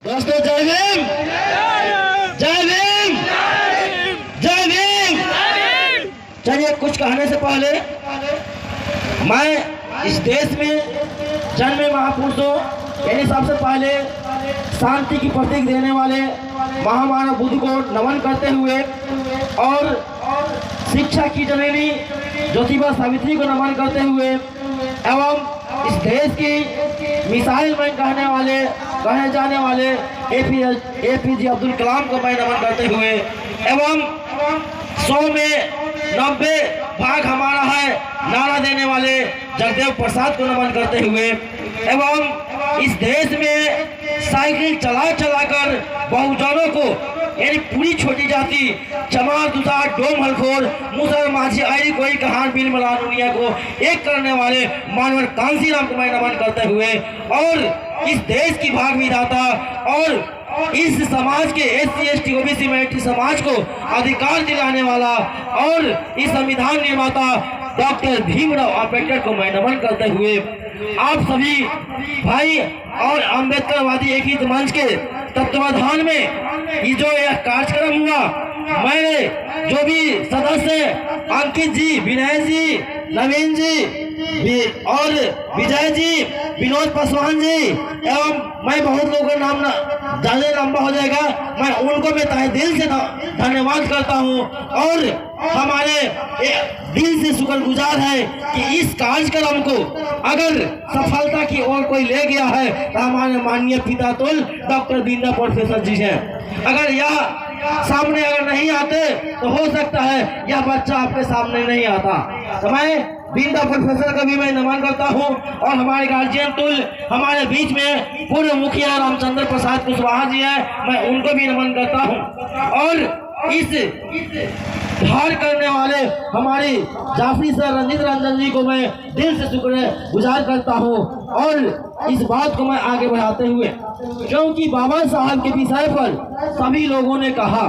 दोस्तों जय भीम, जय भीम, जय भीम। चलिए कुछ कहने से पहले मैं इस देश में जन्मे महापुरुषों यानी सबसे पहले शांति की प्रतीक देने वाले महामानव बुद्ध को नमन करते हुए और शिक्षा की जननी ज्योतिबा सावित्री को नमन करते हुए एवं इस देश की मिसाइल मैन कहे जाने वाले एपीजे अब्दुल कलाम को मैं नमन करते हुए एवं 100 में 90 भाग हमारा है नारा देने वाले जगदेव प्रसाद को नमन करते हुए एवं इस देश में साइकिल चला कर बहुजनों को यानी पूरी छोटी जाति चमार दुसार डोम हलखोर मुसर माझी आई कोई कहान बिल मला दुनिया को एक करने वाले मानवर कांसी राम को मैं नमन करते हुए और इस देश की भाग विधाता और इस समाज के SC ST OBC माइनॉरिटी समाज को अधिकार दिलाने वाला और इस संविधान निर्माता डॉक्टर भीमराव अंबेडकर को मैं नमन करते हुए आप सभी भाई और अम्बेडकरवादी एकीकृत मंच के तत्वाधान में ये जो यह कार्यक्रम हुआ, मैंने जो भी सदस्य अंकित जी, विनय जी, नवीन जी और विजय जी, विनोद पासवान जी एवं मैं बहुत लोगों का नाम ज्यादा लंबा हो जाएगा, मैं उनको मैं तहे दिल से धन्यवाद करता हूं और हमारे दिल से शुक्रगुजार है कि इस कार्यक्रम को अगर सफलता की ओर कोई ले गया है तो हमारे माननीय पिता तुल डॉक्टर बींदा प्रोफेसर जी हैं। अगर यह सामने अगर नहीं आते तो हो सकता है यह बच्चा आपके सामने नहीं आता। तो मैं बींदा प्रोफेसर का भी मैं नमन करता हूं और हमारे गार्जियन तुल हमारे बीच में पूर्व मुखिया रामचंद्र प्रसाद कुशवाहा जी है, मैं उनको भी नमन करता हूं और इस धार करने वाले हमारे जाफरी सर रंजित रंजन जी को मैं दिल से शुक्रगुजार करता हूं और इस बात को मैं आगे बढ़ाते हुए क्योंकि बाबा साहब के विषय पर सभी लोगों ने कहा,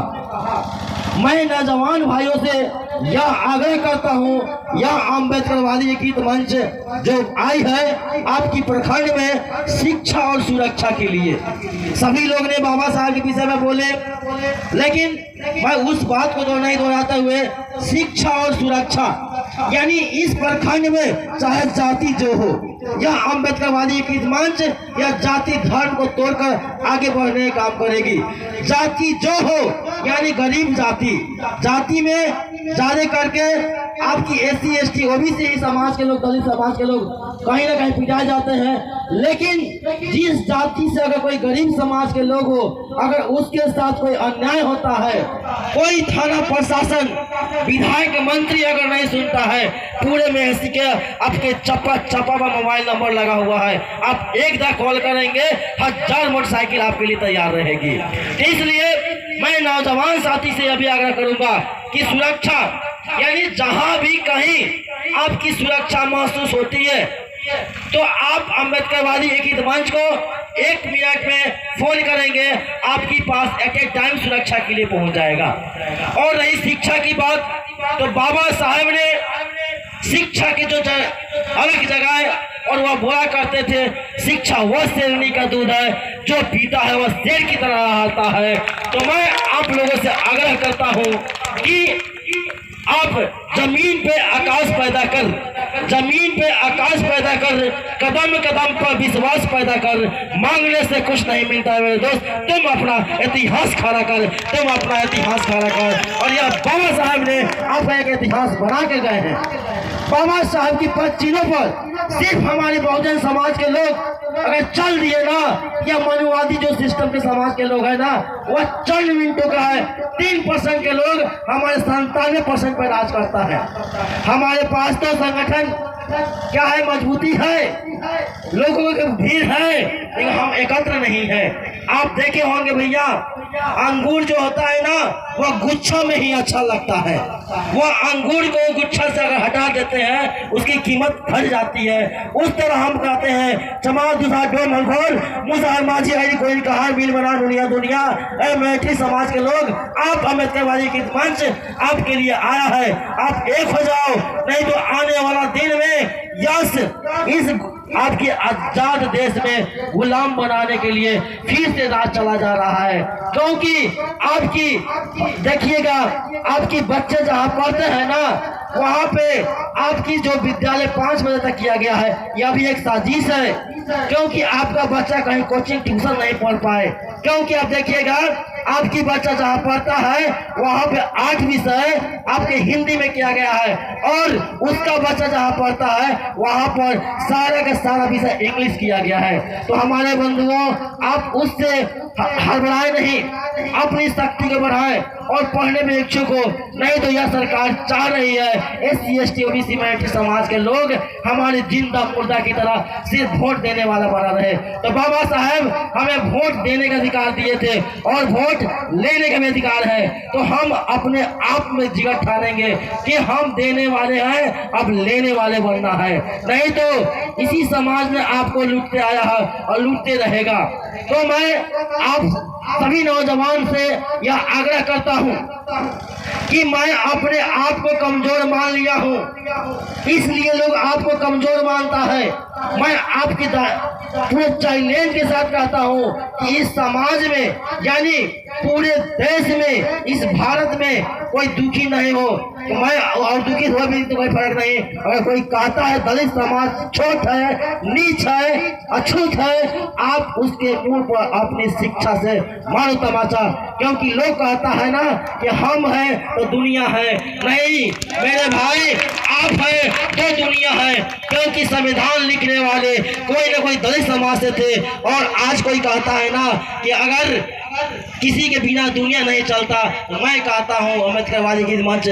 मैं नौजवान भाइयों से यह आग्रह करता हूं, यह अम्बेडकरवादी एकीकृत मंच जो आई है आपकी प्रखंड में शिक्षा और सुरक्षा के लिए। सभी लोग ने बाबा साहब के विषय में बोले, लेकिन मैं उस बात को तो नहीं दोहराते हुए शिक्षा और सुरक्षा यानी इस प्रखंड में चाहे जाति जो हो, यह अम्बेडकरवादी एकीकृत मंच या जाति धर्म को तोड़कर आगे बढ़ने का काम करेगी। जाति जो हो यानी गरीब जाति में ज्यादा करके आपकी SC ST OBC समाज के लोग, दलित समाज के लोग कहीं ना कहीं पिटाए जाते हैं, लेकिन जिस जाति से अगर कोई गरीब समाज के लोग हो, अगर उसके साथ कोई अन्याय होता है, कोई थाना प्रशासन विधायक मंत्री अगर नहीं सुनता है, पूरे में ऐसी के आपके चप्पा मोबाइल नंबर लगा हुआ है, आप एक दा कॉल करेंगे 1000 मोटरसाइकिल आपके लिए तैयार रहेगी। इसलिए मैं नौजवान साथी से अभी आग्रह करूंगा कि सुरक्षा यानी जहां भी कहीं आपकी सुरक्षा महसूस होती है तो आप अम्बेडकरवादी एकीकृत मंच को 1 मिनट में फोन करेंगे, आपके पास एट ए टाइम सुरक्षा के लिए पहुंच जाएगा। और रही शिक्षा की बात, तो बाबा साहब ने शिक्षा के जो अलग जगह और वह बोला करते थे, शिक्षा वह शेरनी का दूध है, जो पीता है वह शेर की तरह आता है। तो मैं आप लोगों से आग्रह करता हूं कि आप जमीन पे आकाश पैदा कर, कदम कदम पर विश्वास पैदा कर, मांगने से कुछ नहीं मिलता है मेरे दोस्त, तुम अपना इतिहास खड़ा कर, और यह बाबा साहब ने आपका एक इतिहास बना के गए हैं। बाबा साहब की 5 चीजों पर सिर्फ हमारे बहुजन समाज के लोग अगर चल दिए ना, या मनुवादी जो सिस्टम के समाज के लोग हैं ना, वह चंद मिनटों का है। 3% के लोग हमारे 97% पर राज करता है। हमारे पास तो संगठन क्या है, मजबूती है, लोगों की भीड़ है, लेकिन हम एकत्र नहीं है। आप देखे होंगे भैया, अंगूर जो होता है ना, वह गुच्छा में ही अच्छा लगता है। वह अंगूर को गुच्छा से अगर हटा देते हैं उसकी कीमत घट जाती है। उस तरह हम कहते हैं चमार दुसार डोम हलखोर मुसहर माझी आई कोई कहार बिल बना दुनिया मैथिली समाज के लोग, आप अम्बेडकरवादी की मंच आपके लिए आया है। आप एक हो जाओ, नहीं तो आने वाला दिन में यश इस आज के आजाद देश में गुलाम बनाने के लिए फिर से राज चला जा रहा है। क्योंकि आपकी देखिएगा, आपकी बच्चे जहाँ पढ़ते हैं ना, वहाँ पे आपकी जो विद्यालय 5 बजे तक किया गया है, यह भी एक साजिश है। क्योंकि आपका बच्चा कहीं कोचिंग ट्यूशन नहीं पढ़ पाए। क्योंकि आप देखिएगा, आपकी बच्चा जहाँ पढ़ता है वहाँ पे 8 विषय आपके हिंदी में किया गया है, और उसका बच्चा जहाँ पढ़ता है वहाँ पर सारा का सारा विषय इंग्लिश किया गया है। तो हमारे बंधुओं, आप उससे हड़बड़ाए नहीं, अपनी शक्ति को बढ़ाएं और पढ़ने में इच्छुक हो। नहीं तो यह सरकार चाह रही है SC ST OBC माइनॉरिटी समाज के लोग हमारे जिंदा मुर्दा की तरह सिर्फ वोट देने वाला बना रहे। तो बाबा साहब हमें वोट देने का अधिकार दिए थे और वोट लेने का भी अधिकार है। तो हम अपने आप में जिगर ठानेंगे कि हम देने वाले हैं, अब लेने वाले बनना है। नहीं तो इसी समाज में आपको लूटते आया है और लूटते रहेगा। तो मैं आप सभी नौजवान से यह आग्रह करता हूं कि मैं अपने आप को कमजोर मान लिया हूं, इसलिए लोग आपको कमजोर मानता है। मैं आपकी पूरे चैलेंज के साथ कहता हूं कि इस समाज में, यानी पूरे देश में, इस भारत में कोई दुखी नहीं हो। तो मैं और दुखी हो भी तो कोई फर्क नहीं। अगर कोई कहता है दलित समाज छोट है, नीच है, अछूत है, आप उसके मुंह पर अपनी शिक्षा से मारो तमाचा। क्योंकि लोग कहता है ना कि हम हैं तो दुनिया है। नहीं मेरे भाई, आप हैं तो दुनिया है। क्योंकि संविधान लिखने वाले कोई ना कोई दलित समाज से थे, और आज कोई कहता है ना कि अगर किसी के बिना दुनिया नहीं चलता। मैं कहता हूँ अम्बेडकरवादी की मंच